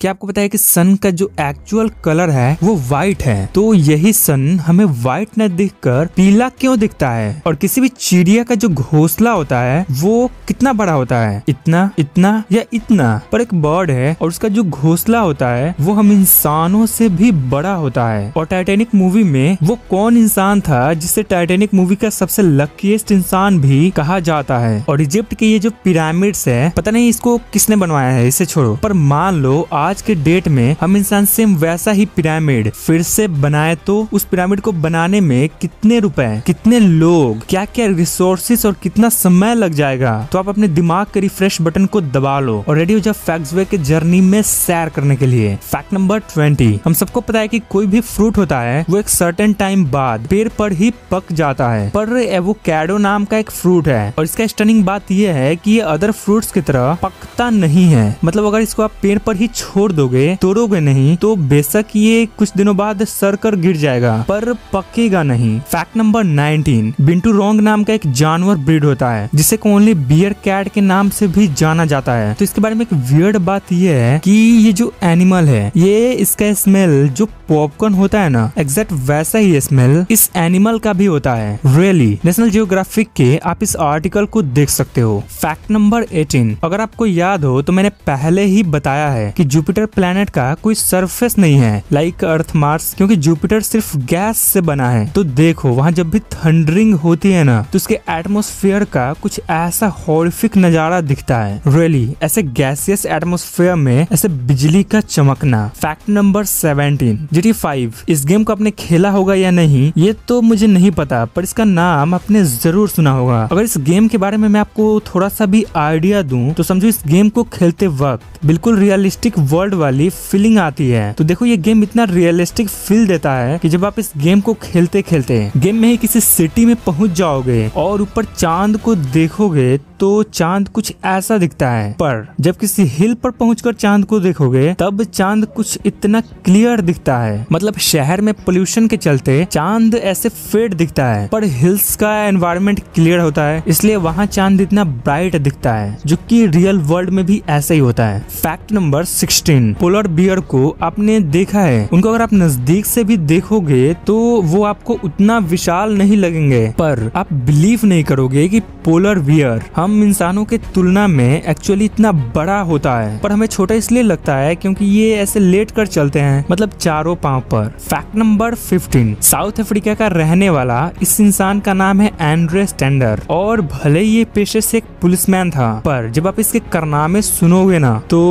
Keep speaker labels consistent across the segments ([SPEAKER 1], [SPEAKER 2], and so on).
[SPEAKER 1] क्या आपको पता है कि सन का जो एक्चुअल कलर है वो व्हाइट है, तो यही सन हमें व्हाइट न दिखकर पीला क्यों दिखता है? और किसी भी चिड़िया का जो घोंसला होता है वो कितना बड़ा होता है? इतना, इतना या इतना? पर एक बर्ड है और उसका जो घोंसला होता है वो हम इंसानों से भी बड़ा होता है। और टाइटैनिक मूवी में वो कौन इंसान था जिसे टाइटैनिक मूवी का सबसे लकीएस्ट इंसान भी कहा जाता है? और इजिप्ट के ये जो पिरामिड्स है, पता नहीं इसको किसने बनवाया है, इसे छोड़ो, पर मान लो आज के डेट में हम इंसान सेम वैसा ही पिरामिड फिर से बनाए तो उस पिरामिड को बनाने में कितने रुपए, कितने लोग, क्या क्या रिसोर्सेस और कितना समय लग जाएगा? तो आप अपने दिमाग के रिफ्रेश बटन को दबा लो और रेडी हो जाओ फैक्ट्स वे के जर्नी में सैर करने के लिए। फैक्ट नंबर 20, हम सबको पता है कि कोई भी फ्रूट होता है वो एक सर्टेन टाइम बाद पेड़ पर ही पक जाता है, पर एवोकाडो नाम का एक फ्रूट है और इसका स्टनिंग बात यह है कि ये अदर फ्रूट्स की तरह पकता नहीं है। मतलब अगर इसको आप पेड़ पर ही छोड़ दोगे, तोड़ोगे नहीं, तो बेशक ये कुछ दिनों बाद सड़ कर गिर जाएगा पर पकेगा नहीं। फैक्ट नंबर 19, बिंटू रोंग नाम का एक जानवर ब्रीड होता है जिसे ओनली बियर कैट के नाम से भी जाना जाता है। तो इसके बारे में एक वियर्ड बात यह है कि ये जो एनिमल है, ये इसका स्मेल जो पॉपकॉर्न होता है ना, एग्जैक्ट वैसा ही स्मेल इस एनिमल का भी होता है। रियली, नेशनल जियोग्राफिक के आप इस आर्टिकल को देख सकते हो। फैक्ट नंबर 18, अगर आपको याद हो तो मैंने पहले ही बताया है कि जुपिटर प्लैनेट का कोई सरफेस नहीं है लाइक अर्थ मार्स, क्योंकि जुपिटर सिर्फ गैस से बना है। तो देखो वहाँ जब भी थंडरिंग होती है ना, तो उसके एटमॉस्फेयर का कुछ ऐसा हॉरिफिक नजारा दिखता है। रियली, ऐसे गैसियस एटमॉस्फेयर में ऐसे बिजली का चमकना। फैक्ट नंबर 17, GTA 5, इस गेम को आपने खेला होगा या नहीं ये तो मुझे नहीं पता, पर इसका नाम आपने जरूर सुना होगा। अगर इस गेम के बारे में मैं आपको थोड़ा सा भी आइडिया दूं तो समझो इस गेम को खेलते वक्त बिल्कुल रियलिस्टिक वर्ल्ड वाली फीलिंग आती है। तो देखो ये गेम इतना रियलिस्टिक फील देता है कि जब आप इस गेम को खेलते खेलते गेम में ही किसी सिटी में पहुंच जाओगे और ऊपर चांद को देखोगे तो चांद कुछ ऐसा दिखता है, पर जब किसी हिल पर पहुंचकर चांद को देखोगे तब चांद कुछ इतना क्लियर दिखता है। मतलब शहर में पोल्यूशन के चलते चांद ऐसे फेड दिखता है, पर हिल्स का एनवायरनमेंट क्लियर होता है इसलिए वहाँ चांद इतना ब्राइट दिखता है, जो कि रियल वर्ल्ड में भी ऐसा ही होता है। फैक्ट नंबर 16, पोलर बियर को आपने देखा है, उनको अगर आप नजदीक से भी देखोगे तो वो आपको उतना विशाल नहीं लगेंगे, पर आप बिलीव नहीं करोगे कि पोलर बियर हम इंसानों के तुलना में एक्चुअली इतना बड़ा होता है, पर हमें छोटा इसलिए लगता है क्योंकि ये ऐसे लेट कर चलते हैं, मतलब चारों पांव पर। फैक्ट नंबर 15, साउथ अफ्रीका का रहने वाला इस इंसान का नाम है एंड्रे स्टैंडर और भले ये पेशे से एक पुलिसमैन था, पर जब आप इसके कारनामे सुनोगे ना तो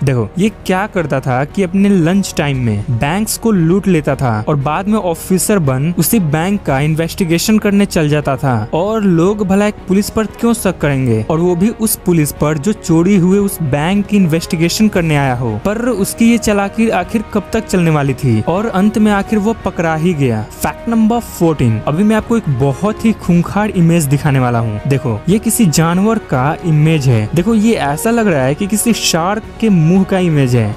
[SPEAKER 1] देखो ये क्या करता था कि अपने लंच टाइम में बैंक्स को लूट लेता था और बाद में ऑफिसर बन उसी बैंक का इन्वेस्टिगेशन करने चल जाता था। और लोग भला एक पुलिस पर क्यों शक करेंगे, और वो भी उस पुलिस पर जो चोरी हुए उस बैंक की इन्वेस्टिगेशन करने आया हो। पर उसकी ये चालाकी आखिर कब तक चलने वाली थी और अंत में आखिर वो पकड़ा ही गया। फैक्ट नंबर 14, अभी मैं आपको एक बहुत ही खूंखार इमेज दिखाने वाला हूँ। देखो ये किसी जानवर का इमेज है। देखो ये ऐसा लग रहा है कि किसी शार्क के मुंह का इमेज है,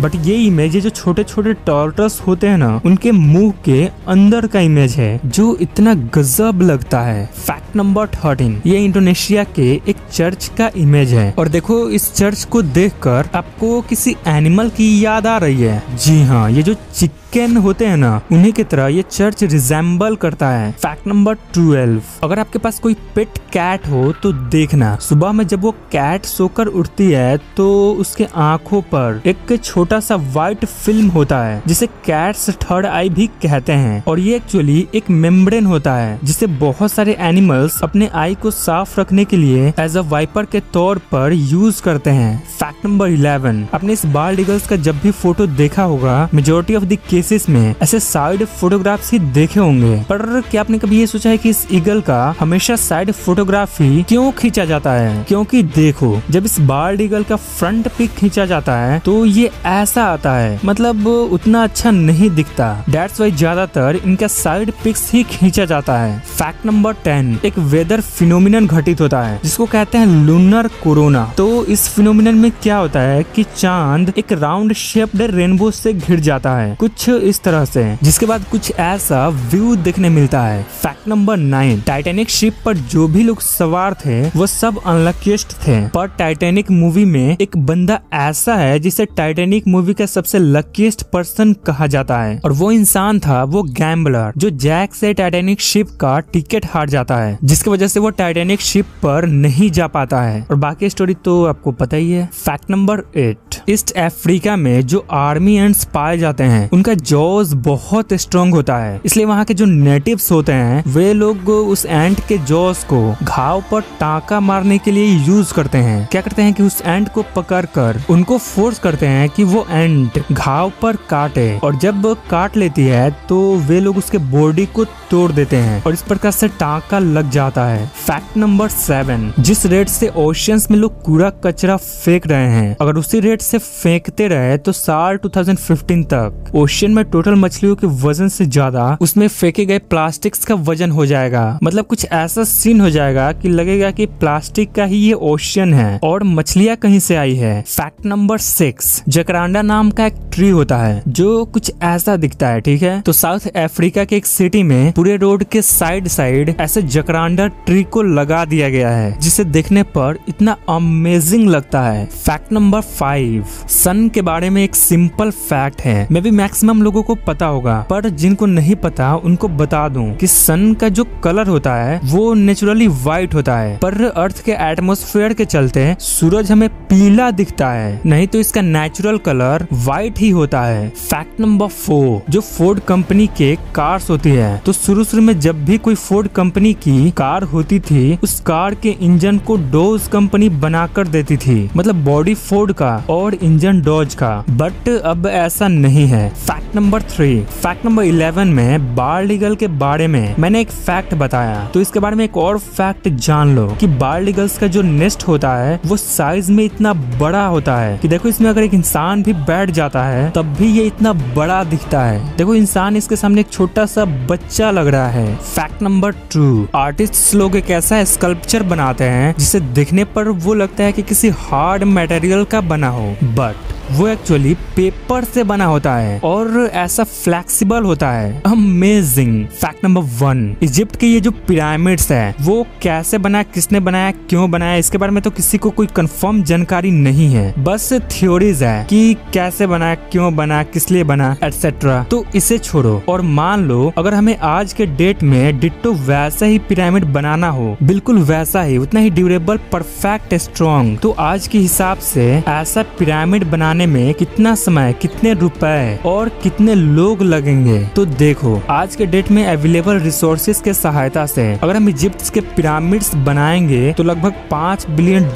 [SPEAKER 1] बट ये इमेज है जो छोटे छोटे टर्टल्स होते हैं ना, उनके मुंह के अंदर का इमेज है जो इतना गजब लगता है। फैक्ट नंबर 13, ये इंडोनेशिया के एक चर्च का इमेज है और देखो इस चर्च को देखकर आपको किसी एनिमल की याद आ रही है। जी हाँ, ये जो चिकन होते हैं ना, उन्हीं की तरह ये चर्च रिजेंबल करता है। फैक्ट नंबर 12, अगर आपके पास कोई पेट कैट हो तो देखना सुबह में जब वो कैट सोकर उठती है तो उसके आंखों पर एक छोटा सा व्हाइट फिल्म होता है जिसे कैट्स थर्ड आई भी कहते हैं, और ये एक्चुअली एक मेम्ब्रेन होता है जिसे बहुत सारे एनिमल्स अपने आई को साफ रखने के लिए एज अ वाइपर के तौर पर यूज करते हैं। फैक्ट नंबर 11, आपने इस बाल्ड ईगल्स का जब भी फोटो देखा होगा मेजोरिटी ऑफ द केसेस में ऐसे साइड फोटोग्राफ्स ही देखे होंगे, पर क्या आपने कभी ये सोचा है कि इस ईगल का हमेशा साइड फोटोग्राफ ही क्यों खींचा जाता है? क्योंकि देखो जब इस बाल्ड ईगल का फ्रंट पिक खींचा जाता है तो ये ऐसा आता है, मतलब उतना अच्छा नहीं दिखता। दैट्स वाई ज्यादातर इनका साइड पिक्स ही खींचा जाता है। फैक्ट नंबर 10, एक वेदर फिनोमिनन घटित होता है जिसको कहते हैं लूनर कोरोना। तो इस फिनोमिनन में क्या होता है कि चांद एक राउंड शेप्ड रेनबो से घिर जाता है कुछ कुछ इस तरह से, जिसके बाद कुछ ऐसा व्यू देखने मिलता है। फैक्ट नंबर 9, टाइटैनिक शिप पर जो भी लोग सवार थे वो सब अनलकीस्ट थे, पर टाइटैनिक मूवी में एक बंदा ऐसा है जिसे टाइटैनिक मूवी का सबसे लकीस्ट पर्सन कहा जाता है, और वो इंसान था वो गैम्बलर जो जैक से टाइटैनिक शिप का टिकट हार जाता है, जिसकी वजह से वो टाइटैनिक शिप पर नहीं जा पाता है। और बाकी स्टोरी तो आपको पता ही है। फैक्ट नंबर 8, ईस्ट अफ्रीका में जो आर्मी एंट्स पाए जाते हैं उनका जॉज बहुत स्ट्रॉन्ग होता है, इसलिए वहाँ के जो नेटिव्स होते हैं वे लोग उस एंट के जॉज को घाव पर टाँका मारने के लिए यूज करते हैं। क्या करते हैं कि उस एंट को पकड़कर उनको फोर्स करते हैं कि वो एंट घाव पर काटे, और जब काट लेती है तो वे लोग उसके बॉडी को तोड़ देते हैं और इस प्रकार से टाँका लग जाता है। फैक्ट नंबर 7, जिस रेट से ओशियंस में लोग कूड़ा कचरा फेंक रहे हैं, अगर उसी रेट से फेंकते रहे तो साल 2015 तक ओशियन में टोटल मछलियों के वजन से ज्यादा उसमें फेंके गए प्लास्टिक्स का वजन हो जाएगा। मतलब कुछ ऐसा सीन हो जाएगा कि लगेगा कि प्लास्टिक का ही ये ओशियन है और मछलियां कहीं से आई है। फैक्ट नंबर 6, जकरांडा नाम का एक ट्री होता है जो कुछ ऐसा दिखता है, ठीक है। तो साउथ अफ्रीका के एक सिटी में पूरे रोड के साइड साइड ऐसे जकरांडा ट्री को लगा दिया गया है, जिसे देखने पर इतना अमेजिंग लगता है। फैक्ट नंबर 5, सन के बारे में एक सिंपल फैक्ट है, मे भी मैक्सिमम लोगों को पता होगा, पर जिनको नहीं पता उनको बता दूं कि सन का जो कलर होता है वो नेचुरली व्हाइट होता है, पर अर्थ के एटमॉस्फेयर के चलते सूरज हमें पीला दिखता है, नहीं तो इसका नेचुरल कलर व्हाइट ही होता है। फैक्ट नंबर 4, जो फोर्ड कंपनी के कार्स होती है, तो शुरू में जब भी कोई फोर्ड कंपनी की कार होती थी उस कार के इंजन को डोज कंपनी बना कर देती थी, मतलब बॉडी फोर्ड का और इंजन डॉज का, बट अब ऐसा नहीं है। फैक्ट नंबर 3, फैक्ट नंबर 11 में बार्ड ईगल के बारे में मैंने एक फैक्ट बताया, तो इसके बारे में एक और फैक्ट जान लो कि बार्ड ईगल्स का जो नेस्ट होता है वो साइज में इतना बड़ा होता है कि देखो इसमें अगर एक इंसान भी बैठ जाता है तब भी ये इतना बड़ा दिखता है। देखो इंसान इसके सामने एक छोटा सा बच्चा लग रहा है। फैक्ट नंबर 2, आर्टिस्ट लोग एक ऐसा स्कल्पचर बनाते हैं जिसे देखने पर वो लगता है कि किसी हार्ड मटेरियल का बना हो, बट वो एक्चुअली पेपर से बना होता है और ऐसा फ्लेक्सिबल होता है। अमेजिंग। फैक्ट नंबर 1, इजिप्ट के ये जो पिरामिड्स है वो कैसे बना, किसने बनाया, क्यों बनाया, इसके बारे में तो किसी को कोई कंफर्म जानकारी नहीं है, बस थ्योरीज है कि कैसे बना, क्यों बना, किस लिए बना, एटसेट्रा। तो इसे छोड़ो और मान लो अगर हमें आज के डेट में डिट्टो वैसा ही पिरामिड बनाना हो, बिल्कुल वैसा ही, उतना ही ड्यूरेबल, परफेक्ट, स्ट्रॉन्ग, तो आज के हिसाब से ऐसा पिरामिड बनाने में कितना समय, कितने रुपए और कितने लोग लगेंगे। तो देखो आज के डेट में अवेलेबल रिसोर्सेज के सहायता से अगर हम इजिप्ट के पिरामिड्स बनाएंगे तो लगभग $5 बिलियन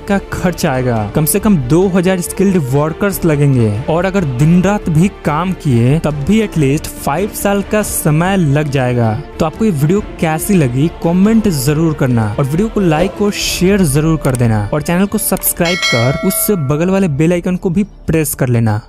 [SPEAKER 1] का खर्च आएगा, कम से कम 2000 स्किल्ड वर्कर्स लगेंगे, और अगर दिन रात भी काम किए तब भी एटलीस्ट 5 साल का समय लग जाएगा। तो आपको ये वीडियो कैसी लगी कमेंट जरूर करना, और वीडियो को लाइक और शेयर जरूर कर देना, और चैनल को सब्सक्राइब कर उस बगल वाले बेल आइकन को भी प्रेस कर लेना।